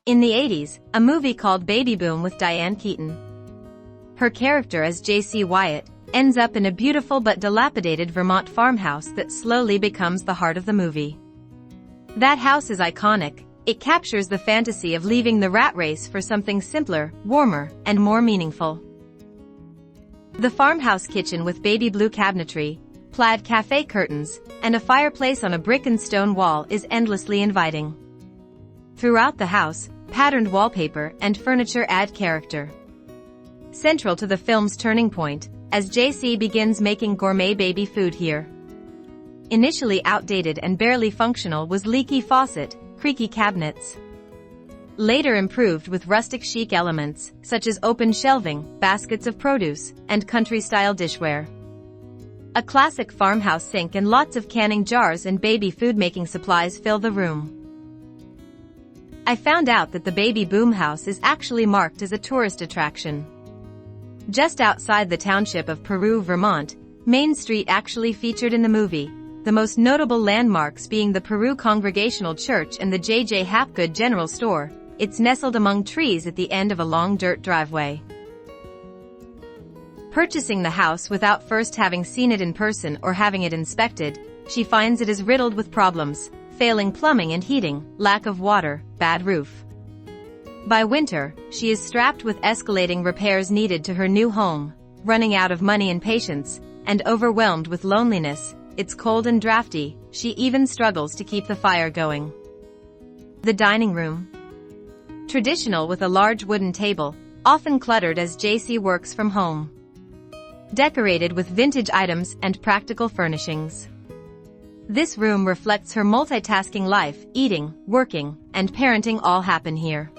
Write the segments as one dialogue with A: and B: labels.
A: In the 80s, a movie called Baby Boom with Diane Keaton. Her character as J.C. Wyatt ends up in a beautiful but dilapidated Vermont farmhouse that slowly becomes the heart of the movie. That house is iconic. It captures the fantasy of leaving the rat race for something simpler, warmer, and more meaningful. The farmhouse kitchen with baby blue cabinetry, plaid cafe curtains, and a fireplace on a brick and stone wall is endlessly inviting. Throughout the house, patterned wallpaper and furniture add character. Central to the film's turning point, as JC begins making gourmet baby food here. Initially outdated and barely functional was leaky faucet, creaky cabinets. Later improved with rustic chic elements, such as open shelving, baskets of produce, and country-style dishware. A classic farmhouse sink and lots of canning jars and baby food-making supplies fill the room. I found out that the Baby Boom house is actually marked as a tourist attraction. Just outside the township of Peru, Vermont, Main Street actually featured in the movie, the most notable landmarks being the Peru Congregational Church and the J.J. Hapgood General Store. It's nestled among trees at the end of a long dirt driveway. Purchasing the house without first having seen it in person or having it inspected, she finds it is riddled with problems: failing plumbing and heating, lack of water, bad roof. By winter, she is strapped with escalating repairs needed to her new home, running out of money and patience, and overwhelmed with loneliness. It's cold and drafty. She even struggles to keep the fire going. The dining room. Traditional with a large wooden table, often cluttered as JC works from home. Decorated with vintage items and practical furnishings. This room reflects her multitasking life. Eating, working, and parenting all happen here.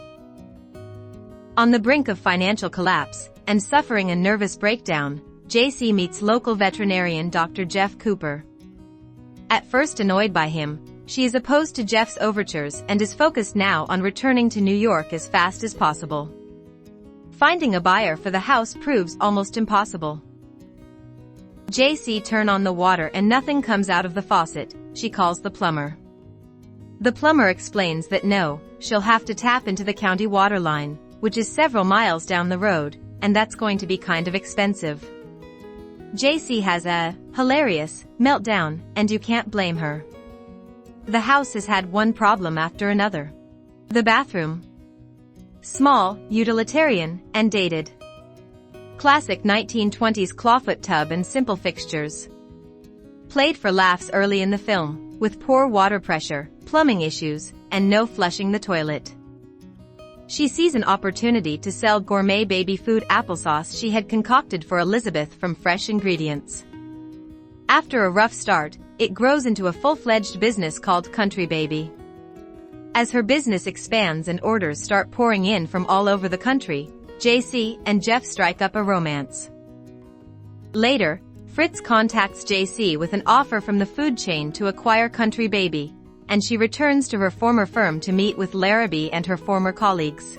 A: On the brink of financial collapse, and suffering a nervous breakdown, JC meets local veterinarian Dr. Jeff Cooper. At first annoyed by him, she is opposed to Jeff's overtures and is focused now on returning to New York as fast as possible. Finding a buyer for the house proves almost impossible. JC turns on the water and nothing comes out of the faucet. She calls the plumber. The plumber explains that no, she'll have to tap into the county water line, which is several miles down the road, and that's going to be kind of expensive. JC has a hilarious meltdown, and you can't blame her. The house has had one problem after another. The bathroom. Small, utilitarian, and dated. Classic 1920s clawfoot tub and simple fixtures. Played for laughs early in the film, with poor water pressure, plumbing issues, and no flushing the toilet. She sees an opportunity to sell gourmet baby food applesauce she had concocted for Elizabeth from fresh ingredients. After a rough start, it grows into a full-fledged business called Country Baby. As her business expands and orders start pouring in from all over the country, JC and Jeff strike up a romance. Later, Fritz contacts JC with an offer from the food chain to acquire Country Baby, and she returns to her former firm to meet with Larrabee and her former colleagues.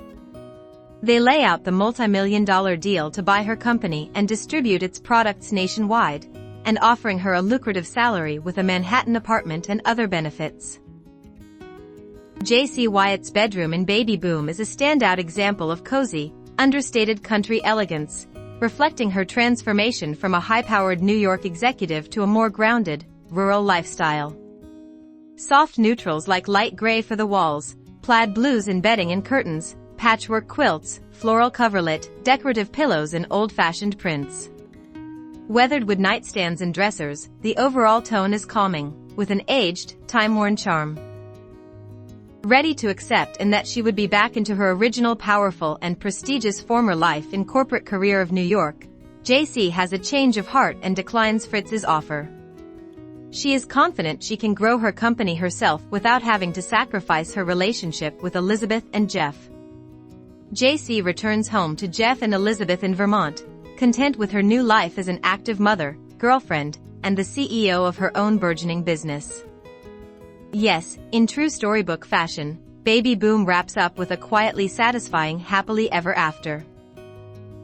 A: They lay out the multi-million-dollar deal to buy her company and distribute its products nationwide, and offering her a lucrative salary with a Manhattan apartment and other benefits. J.C. Wyatt's bedroom in Baby Boom is a standout example of cozy, understated country elegance, reflecting her transformation from a high-powered New York executive to a more grounded, rural lifestyle. Soft neutrals like light gray for the walls, plaid blues in bedding and curtains, patchwork quilts, floral coverlet, decorative pillows and old-fashioned prints. Weathered wood nightstands and dressers, the overall tone is calming, with an aged, time-worn charm. Ready to accept and that she would be back into her original powerful and prestigious former life in corporate career of New York, JC has a change of heart and declines Fritz's offer. She is confident she can grow her company herself without having to sacrifice her relationship with Elizabeth and Jeff. JC returns home to Jeff and Elizabeth in Vermont, content with her new life as an active mother, girlfriend, and the CEO of her own burgeoning business. Yes, in true storybook fashion, Baby Boom wraps up with a quietly satisfying happily ever after.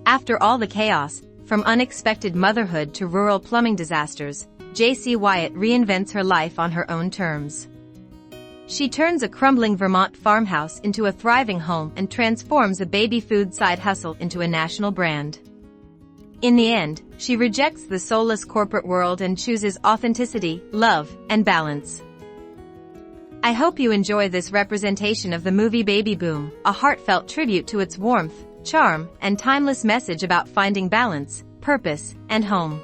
A: After all the chaos, from unexpected motherhood to rural plumbing disasters, J.C. Wyatt reinvents her life on her own terms. She turns a crumbling Vermont farmhouse into a thriving home and transforms a baby food side hustle into a national brand. In the end, she rejects the soulless corporate world and chooses authenticity, love, and balance. I hope you enjoy this representation of the movie Baby Boom, a heartfelt tribute to its warmth, charm, and timeless message about finding balance, purpose, and home.